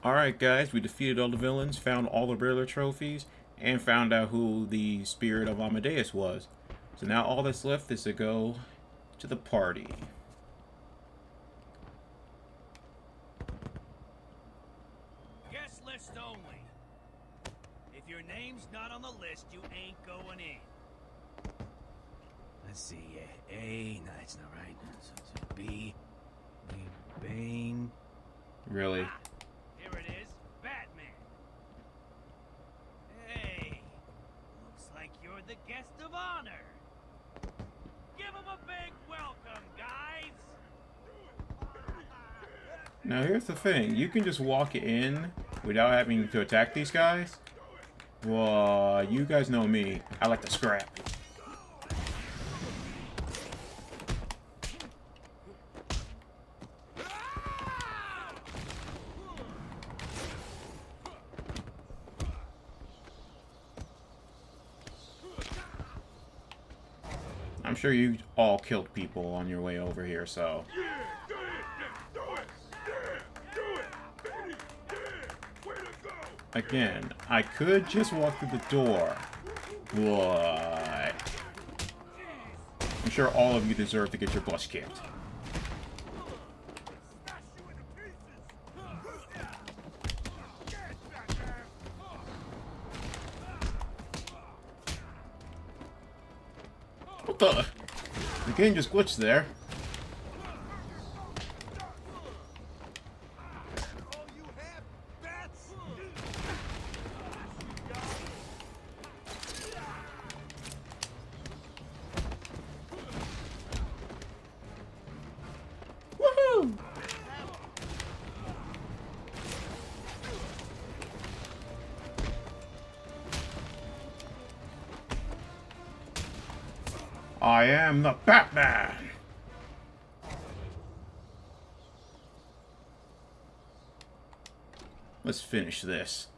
Alright guys, we defeated all the villains, found all the Riddler trophies, and found out who the spirit of Amadeus was. So now all that's left is to go to the party. Guest list only. If your name's not on the list, you ain't going in. Let's see, A, no, it's not right. So it's B, Bane. Really? Ah, here it is, Batman. Hey, looks like you're the guest of honor. Give him a big welcome, guys. Now here's the thing, you can just walk in without having to attack these guys. Well, you guys know me, I like to scrap. I'm sure you all killed people on your way over here, so... Again, I could just walk through the door, but... I'm sure all of you deserve to get your butts kicked. What the? The game just glitched there. Woohoo! I am the Batman! Let's finish this.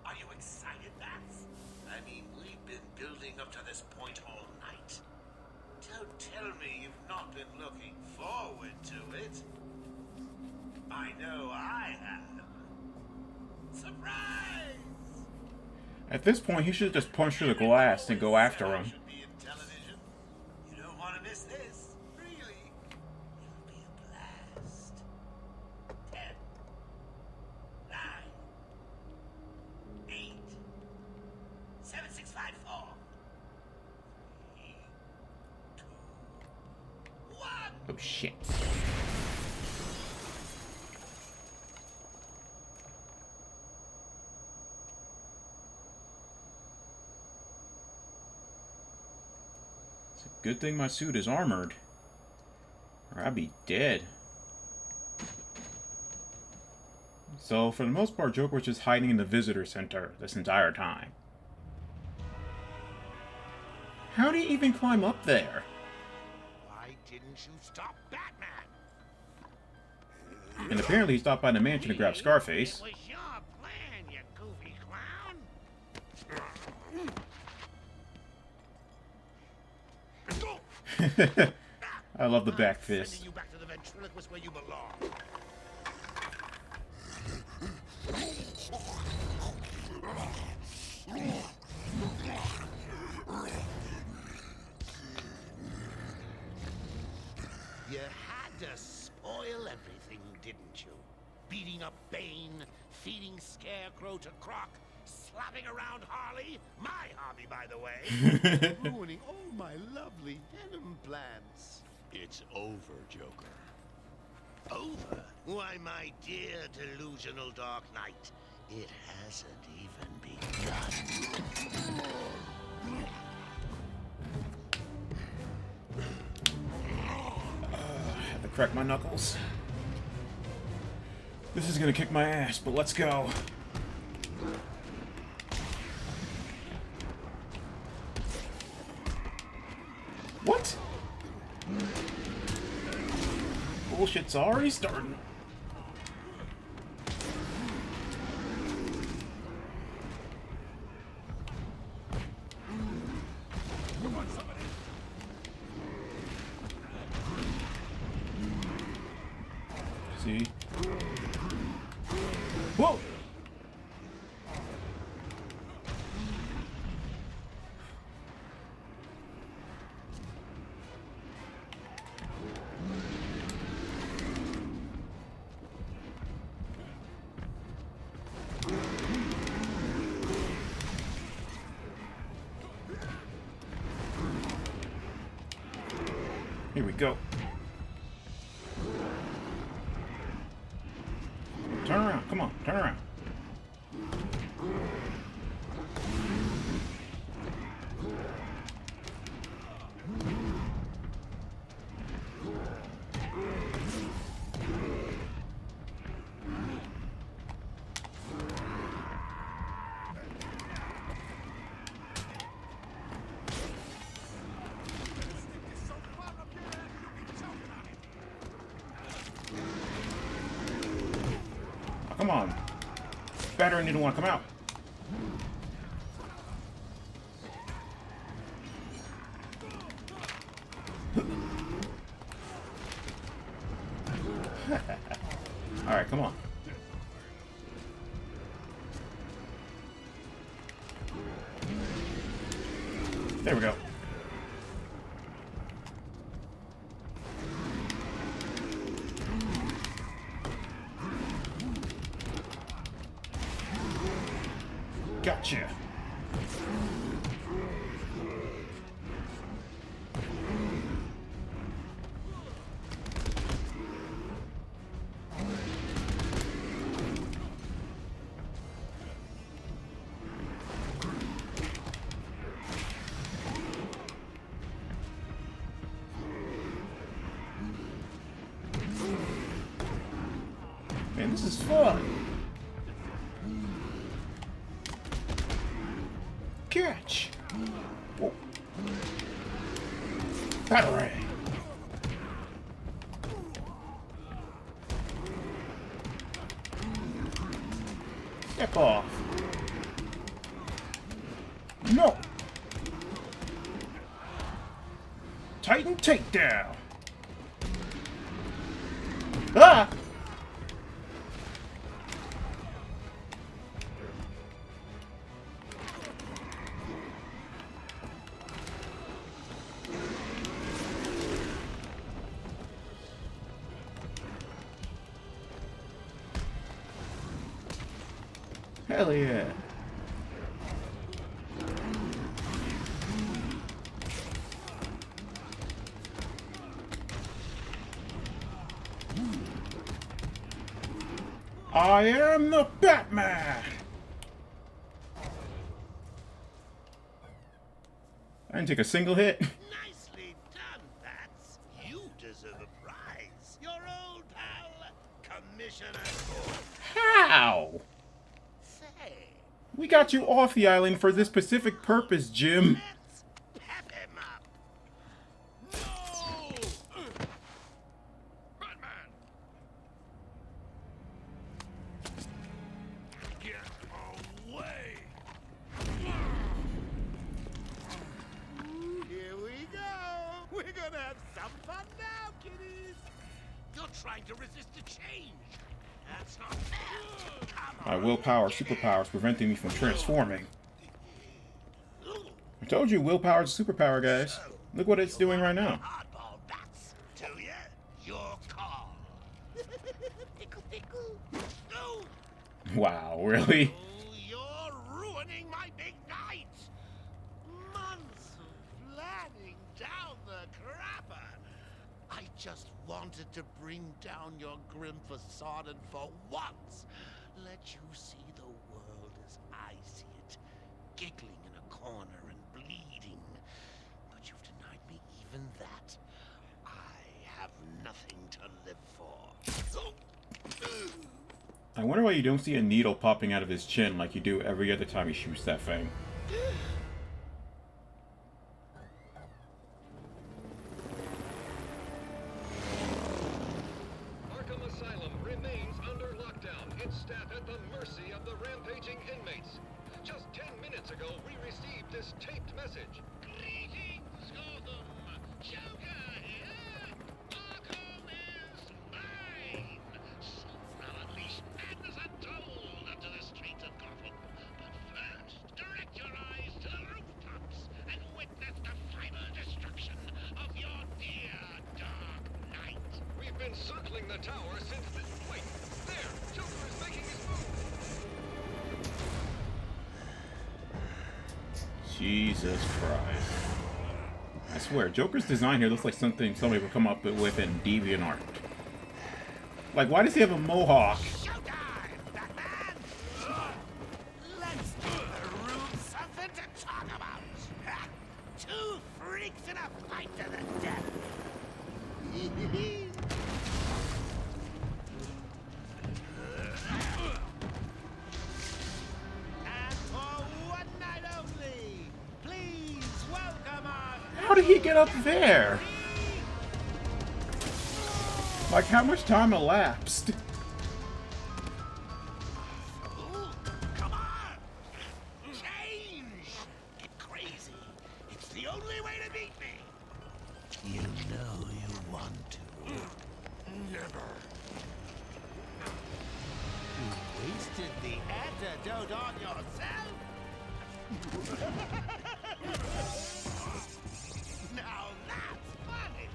Are you excited, Bats? I mean, we've been building up to this point all night. Don't tell me you've not been looking forward to it. I know I have. Surprise! At this point, he should have just punched through the glass and go after him. Should be in television. You don't want to miss this. Really. It'll be a blast. 10, 9, 8, 7, 6, 5, 4, 3, 2, 1. Oh shit. Good thing my suit is armored, or I'd be dead. So, for the most part, Joker was just hiding in the visitor center this entire time. How'd he even climb up there? Why didn't you stop Batman? And apparently he stopped by the mansion to grab Scarface. It was your plan, you goofy clown. I love the back fist. Sending you back to the ventriloquist where you belong. You had to spoil everything, didn't you? Beating up Bane, feeding Scarecrow to Croc, slapping around Harley, my hobby, by the way, ruining all my lovely Venom plans. It's over, Joker. Over? Why, my dear delusional Dark Knight, it hasn't even begun. I have to crack my knuckles. This is gonna kick my ass, but let's go. What? Bullshit's already starting. See? Whoa! Here we go. Turn around. Come on. Turn around. Come on. Veteran didn't want to come out. Alright, come on. There we go. Gotcha. Man, this is fun. Catch! Whoa. Batarang! Step off! No! Titan takedown! Ah! Hell yeah. I am the Batman! I didn't take a single hit. Nicely done, Bats. You deserve a prize. Your old pal, Commissioner Gordon. How? Say, We got you off the island for this specific purpose, Jim. let's pep him up. No! Batman! Get away! Here we go. We're gonna have some fun now, kiddies. You're trying to resist a change. That's not fair. Come My on. willpower superpower is preventing me from transforming. I told you willpower is a superpower, guys. Look what it's doing right now. Hardball Bats, do ya? Your call. Tickle, tickle. No. Wow, really? Oh, you're ruining my big night! Months of planning down the crapper! I just wanted to bring down your grim facade and for once let you see the world as I see it. Giggling in a corner and bleeding. But you've denied me even that. I have nothing to live for. I wonder why you don't see a needle popping out of his chin like you do every other time he shoots that thing. Arkham Asylum remains under lockdown. Its staff at the mercy of the rampaging inmates. Just 10 minutes ago, we received this taped message. Greetings, Gotham! Joker here! Arkham is mine! Jesus Christ. I swear, Joker's design here looks like something somebody would come up with in DeviantArt. Like, why does he have a mohawk? Showtime, Batman! Let's give the room something to talk about. Ha! Two freaks in a fight to the death. And for one night only, please welcome our... How did he get up there? Like, how much time elapsed? Come on! Change! Get crazy. It's the only way to beat me. You know you want to. Never. You wasted the antidote on yourself? Now that's funny.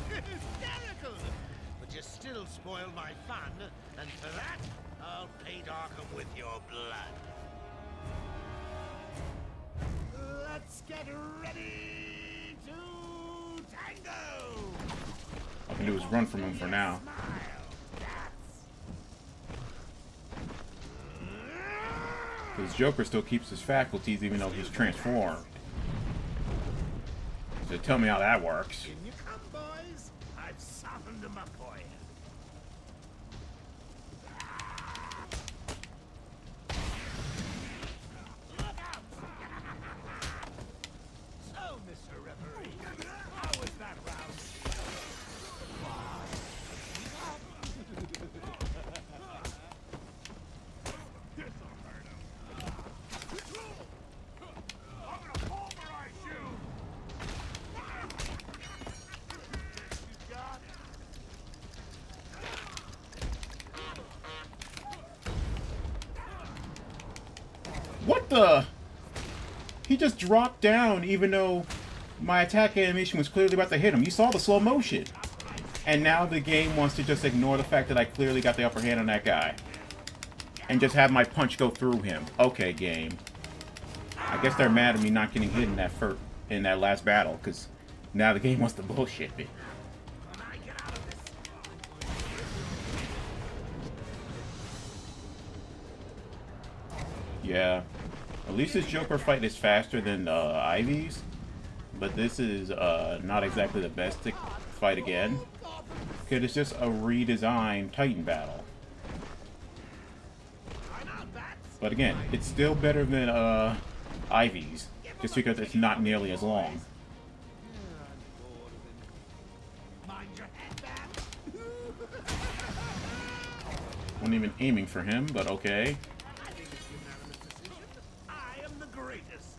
Hysterical! But you still spoiled my fun, and for that, I'll paint Arkham with your blood. Let's get ready to tango! All I can do is run from him for now. Because Joker still keeps his faculties even though he's transformed. So tell me how that works. In you come, boys. I've softened them up for you. Look out! So, Mr. Referee, how was that round? I'm gonna pulverize you! What the? He just dropped down even though my attack animation was clearly about to hit him. You saw the slow motion. And now the game wants to just ignore the fact that I clearly got the upper hand on that guy. And just have my punch go through him. Okay, game. I guess they're mad at me not getting hit in that last battle, because now the game wants to bullshit me. Yeah. At least this Joker fight is faster than Ivy's. But this is not exactly the best to fight again. Because it's just a redesigned Titan battle. But again, it's still better than Ivy's. Just because it's not nearly as long. Wasn't even aiming for him, but okay. I am the greatest.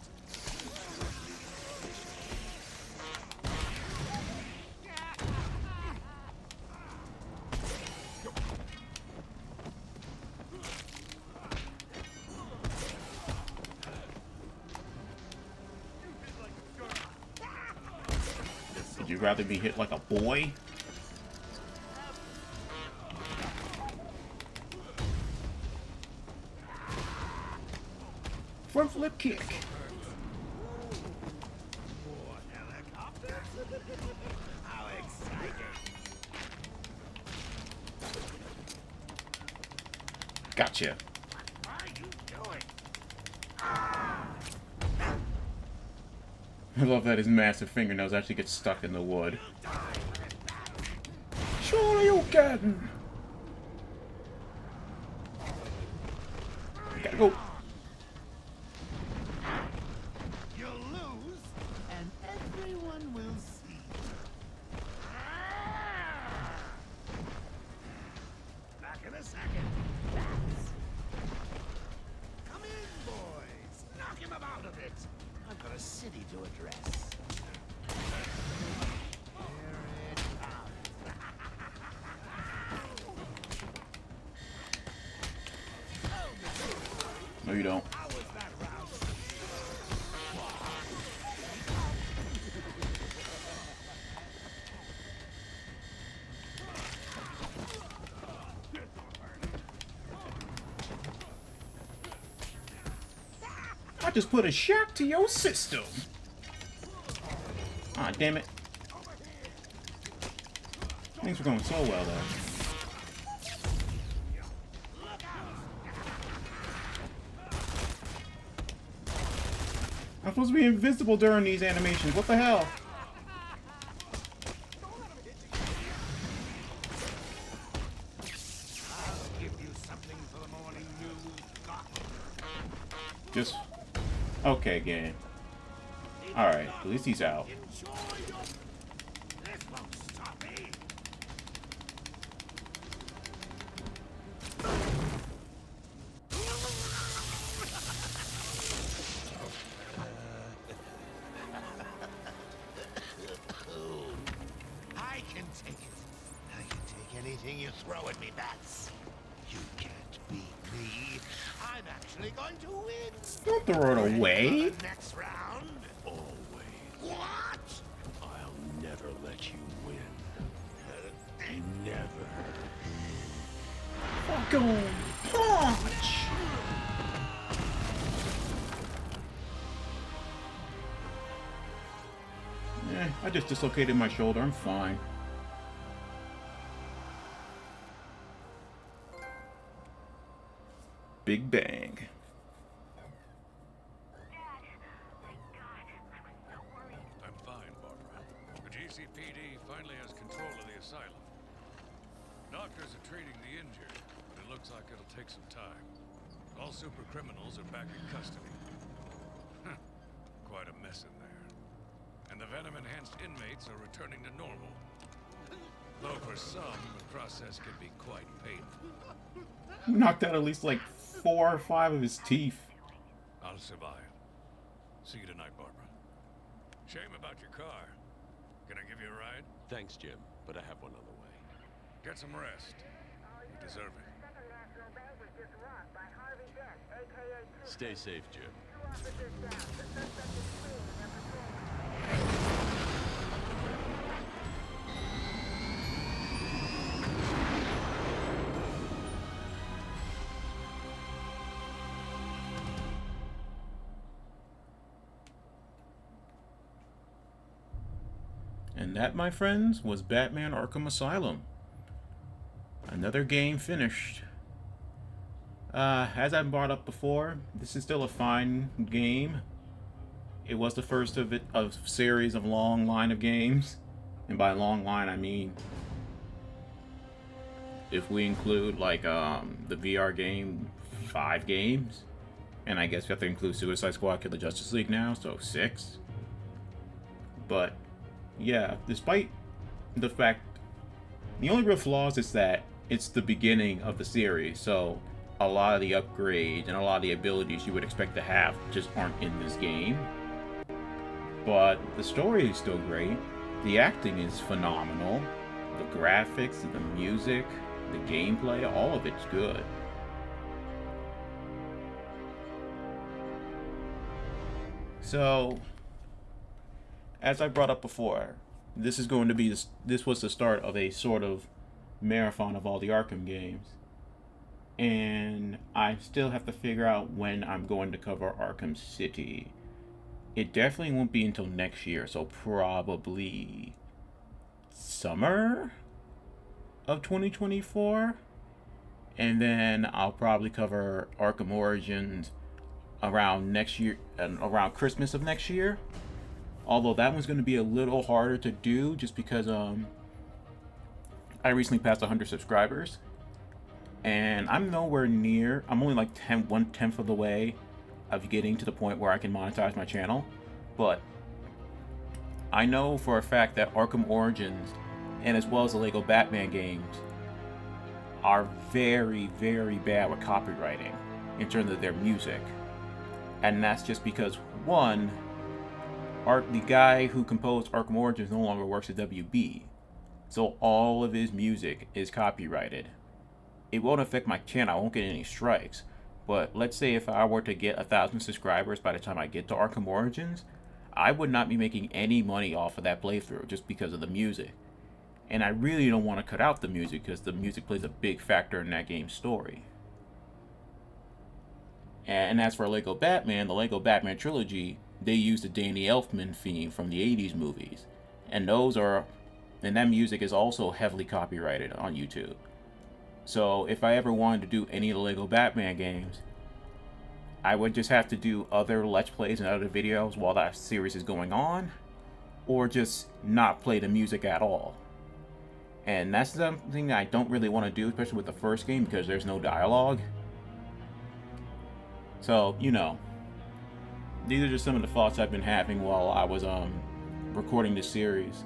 Would you rather be hit like a boy? Front flip kick. How exciting. Gotcha. What are you doing? I love that his massive fingernails actually get stuck in the wood. Sure you can. Gotta go. You'll lose, and everyone will see. Back in a second. Come in, boys. Knock him about a bit. I've got a city to address. Here it comes. No, you don't. How was that round? just put a shock to your system. Ah, damn it. Things were going so well, though. I'm supposed to be invisible during these animations. What the hell? I'll give you something for the morning news. Just... Okay, game. Alright, at least he's out. Enjoy your... This won't stop me. I can take it. I can take anything you throw at me, bats. You can't beat me. I'm actually going to win. Don't throw it away. The next round. Always. What? I'll never let you win. Never. Fucking punch! I just dislocated my shoulder. I'm fine. Big bang. I'm fine, Barbara. The GCPD finally has control of the asylum. Doctors are treating the injured, but it looks like it'll take some time. All super criminals are back in custody. Quite a mess in there. And the venom-enhanced inmates are returning to normal. Though for some, the process can be quite painful. Knocked out at least like 4 or 5 of his teeth. I'll survive. See you tonight, Barbara. Shame about your car. Can I give you a ride? Thanks, Jim, but I have one on the way. Get some rest. You deserve it. Stay safe, Jim. And that, my friends, was Batman Arkham Asylum. Another game finished. As I brought up before, this is still a fine game. It was the first of a series of long line of games. And by long line, I mean, if we include like the VR game, 5 games. And I guess we have to include Suicide Squad, Kill the Justice League now, so 6. But yeah, despite the fact, the only real flaws is that it's the beginning of the series, so a lot of the upgrades and a lot of the abilities you would expect to have just aren't in this game. But the story is still great, the acting is phenomenal, the graphics, the music, the gameplay, all of it's good. So, as I brought up before, this is going to be this was the start of a sort of marathon of all the Arkham games. And I still have to figure out when I'm going to cover Arkham City. It definitely won't be until next year, so probably summer of 2024. And then I'll probably cover Arkham Origins around next year, around Christmas of next year. Although that one's going to be a little harder to do just because I recently passed 100 subscribers. And I'm nowhere near, I'm only like 1/10 of the way of getting to the point where I can monetize my channel. But I know for a fact that Arkham Origins, and as well as the Lego Batman games, are very, very bad with copywriting in terms of their music. And that's just because, one, the guy who composed Arkham Origins no longer works at WB. So all of his music is copyrighted. It won't affect my channel, I won't get any strikes. But let's say if I were to get 1,000 subscribers by the time I get to Arkham Origins, I would not be making any money off of that playthrough just because of the music. And I really don't want to cut out the music because the music plays a big factor in that game's story. And as for Lego Batman, the Lego Batman trilogy, they used the Danny Elfman theme from the 80s movies. And that music is also heavily copyrighted on YouTube. So if I ever wanted to do any of the Lego Batman games, I would just have to do other Let's Plays and other videos while that series is going on, or just not play the music at all. And that's something that I don't really want to do, especially with the first game, because there's no dialogue. So, you know, these are just some of the thoughts I've been having while I was recording this series.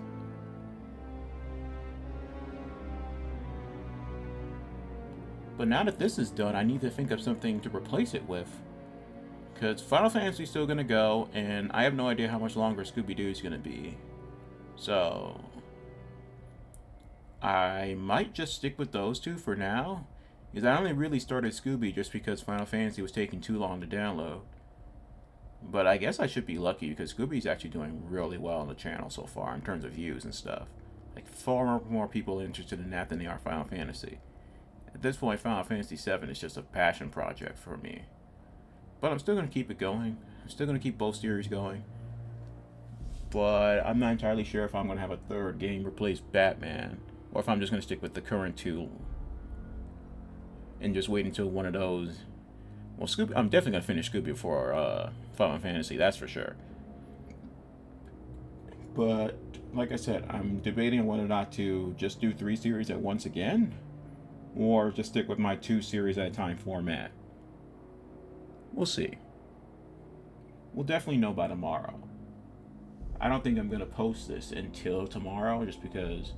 But now that this is done, I need to think of something to replace it with. Because Final Fantasy is still going to go, and I have no idea how much longer Scooby-Doo is going to be. So I might just stick with those two for now. Because I only really started Scooby just because Final Fantasy was taking too long to download. But I guess I should be lucky because Scooby's actually doing really well on the channel so far in terms of views and stuff. Like far more people interested in that than they are Final Fantasy. At this point, Final Fantasy VII is just a passion project for me. But I'm still going to keep it going. I'm still going to keep both series going. But I'm not entirely sure if I'm going to have a third game replace Batman, or if I'm just going to stick with the current two and just wait until one of those. Well, Scooby, I'm definitely going to finish Scooby before Final Fantasy, that's for sure. But like I said, I'm debating whether or not to just do 3 series at once again, or just stick with my 2 series at a time format. We'll see. We'll definitely know by tomorrow. I don't think I'm going to post this until tomorrow, just because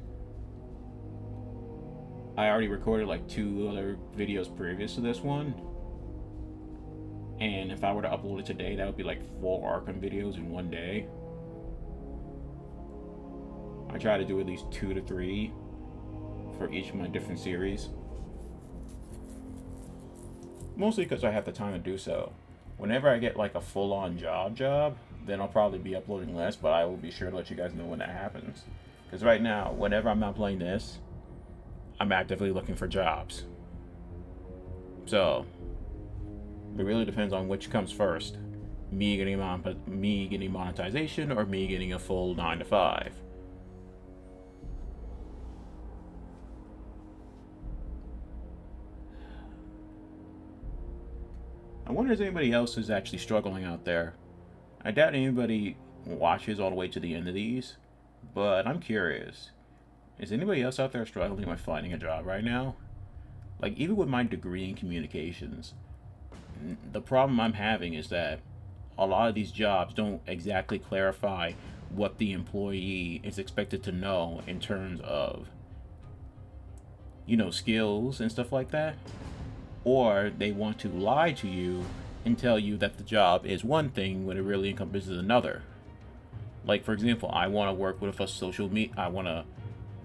I already recorded like 2 other videos previous to this one. And if I were to upload it today, that would be like 4 Arkham videos in one day. I try to do at least 2 to 3 for each of my different series. Mostly because I have the time to do so. Whenever I get like a full-on job, then I'll probably be uploading less, but I will be sure to let you guys know when that happens. Because right now, whenever I'm not playing this, I'm actively looking for jobs. So it really depends on which comes first. Me getting monetization, or me getting a full 9 to 5. I wonder if anybody else is actually struggling out there. I doubt anybody watches all the way to the end of these, but I'm curious. Is anybody else out there struggling with finding a job right now? Like, even with my degree in communications, the problem I'm having is that a lot of these jobs don't exactly clarify what the employee is expected to know in terms of, you know, skills and stuff like that. Or they want to lie to you and tell you that the job is one thing when it really encompasses another. Like, for example, I want to work with I want to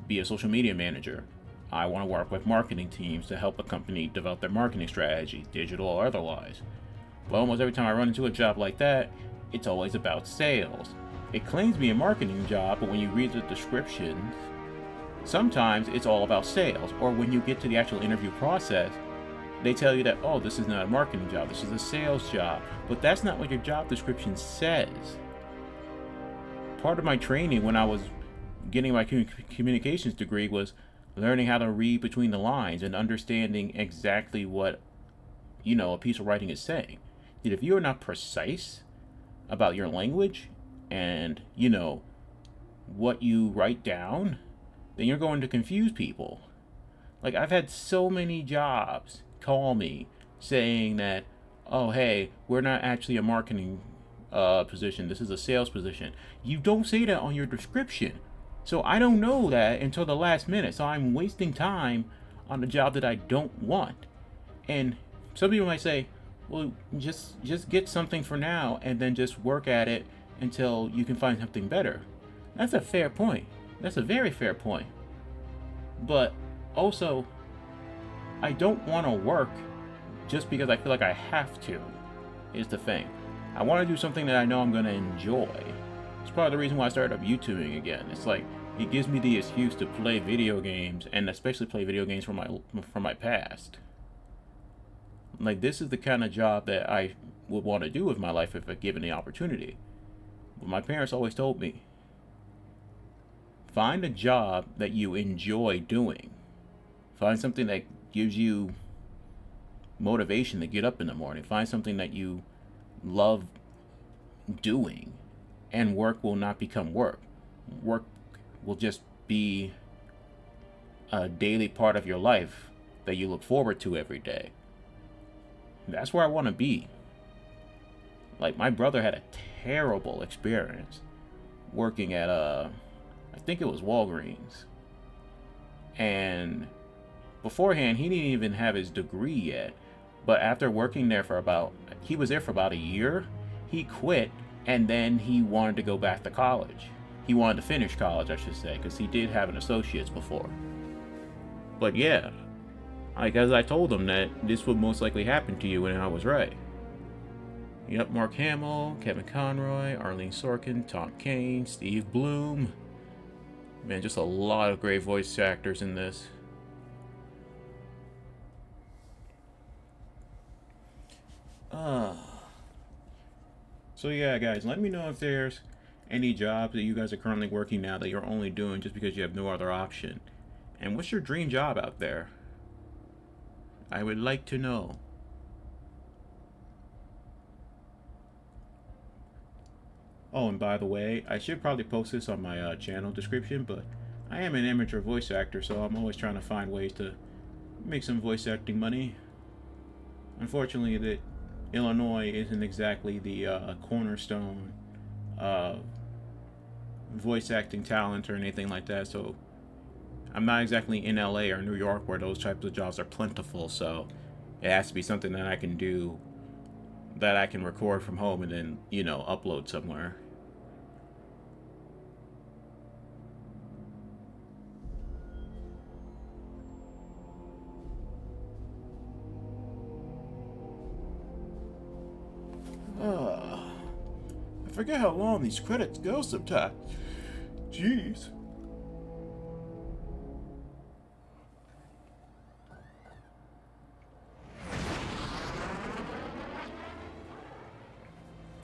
be a social media manager. I want to work with marketing teams to help a company develop their marketing strategy, digital or otherwise. But almost every time I run into a job like that, it's always about sales. It claims to be a marketing job, but when you read the description, sometimes it's all about sales. Or when you get to the actual interview process, they tell you that, oh, this is not a marketing job, this is a sales job. But that's not what your job description says. Part of my training when I was getting my communications degree was learning how to read between the lines and understanding exactly what, you know, a piece of writing is saying. And if you are not precise about your language and, you know, what you write down, then you're going to confuse people. Like, I've had so many jobs call me saying that, oh, hey, we're not actually a marketing position, this is a sales position. You don't say that on your description. So I don't know that until the last minute. So I'm wasting time on a job that I don't want. And some people might say, well, just get something for now and then just work at it until you can find something better. That's a fair point. That's a very fair point. But also, I don't want to work just because I feel like I have to, is the thing. I want to do something that I know I'm going to enjoy. It's part of the reason why I started up YouTubing again. It's like, it gives me the excuse to play video games, and especially play video games from my past. Like, this is the kind of job that I would want to do with my life if given the opportunity. But my parents always told me, find a job that you enjoy doing. Find something that gives you motivation to get up in the morning. Find something that you love doing, and work will not become work. Work will just be a daily part of your life that you look forward to every day. That's where I want to be. Like, my brother had a terrible experience working at I think it was Walgreens. And beforehand, he didn't even have his degree yet. But after working there he was there for about a year, he quit, and then he wanted to go back to college. He wanted to finish college, I should say, because he did have an associate's before. But yeah, like, as I told him that this would most likely happen to you, and I was right. Yep, Mark Hamill, Kevin Conroy, Arlene Sorkin, Tom Kane, Steve Bloom. Man, just a lot of great voice actors in this. So yeah, guys, let me know if there's any jobs that you guys are currently working now that you're only doing just because you have no other option. And what's your dream job out there? I would like to know. Oh, and by the way, I should probably post this on my channel description, but I am an amateur voice actor, so I'm always trying to find ways to make some voice acting money. Unfortunately, that Illinois isn't exactly the cornerstone of voice acting talent or anything like that, so I'm not exactly in LA or New York where those types of jobs are plentiful, so it has to be something that I can do, that I can record from home and then, upload somewhere. I forget how long these credits go sometimes. Jeez.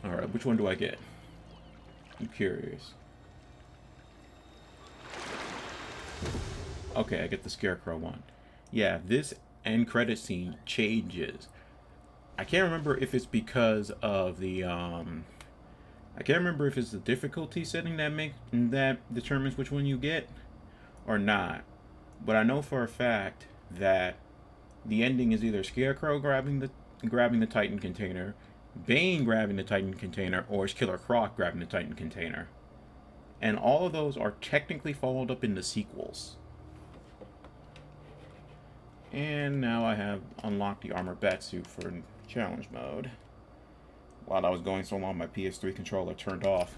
Alright, which one do I get? I'm curious. Okay, I get the Scarecrow one. Yeah, this end credit scene changes. I can't remember if it's because of the I can't remember if it's the difficulty setting that determines which one you get or not. But I know for a fact that the ending is either Scarecrow grabbing the Titan container, Bane grabbing the Titan container, or it's Killer Croc grabbing the Titan container. And all of those are technically followed up in the sequels. And now I have unlocked the armor batsuit for challenge mode. While I was going so long, my PS3 controller turned off.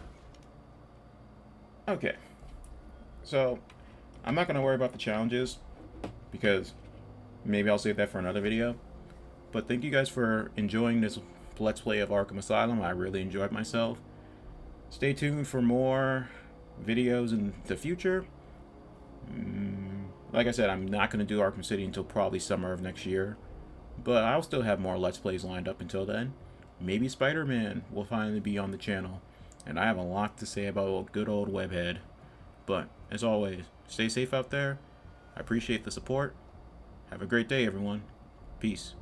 Okay. So, I'm not going to worry about the challenges, because maybe I'll save that for another video. But thank you guys for enjoying this Let's Play of Arkham Asylum. I really enjoyed myself. Stay tuned for more videos in the future. Like I said, I'm not going to do Arkham City until probably summer of next year. But I'll still have more Let's Plays lined up until then. Maybe Spider-Man will finally be on the channel. And I have a lot to say about good old Webhead. But, as always, stay safe out there. I appreciate the support. Have a great day, everyone. Peace.